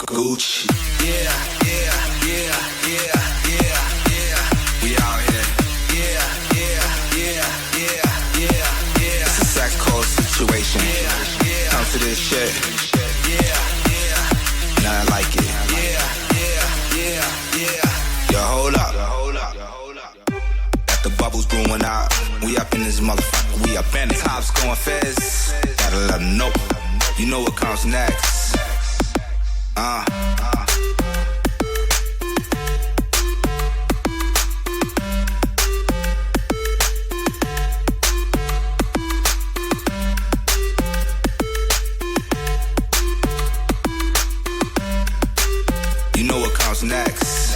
Gucci. Yeah, yeah, yeah, yeah, yeah, yeah. We out here. Yeah, yeah, yeah, yeah, yeah, yeah. It's a sack cold situation. Yeah, yeah. Come to this shit. Yeah, yeah. Nothing like it. Yeah, yeah, yeah, yeah. Yo, hold up. Got the bubbles brewing out. We up in this motherfucker. We up in it. Cops going fizz. Gotta let them know. You know what comes next. You know what comes next.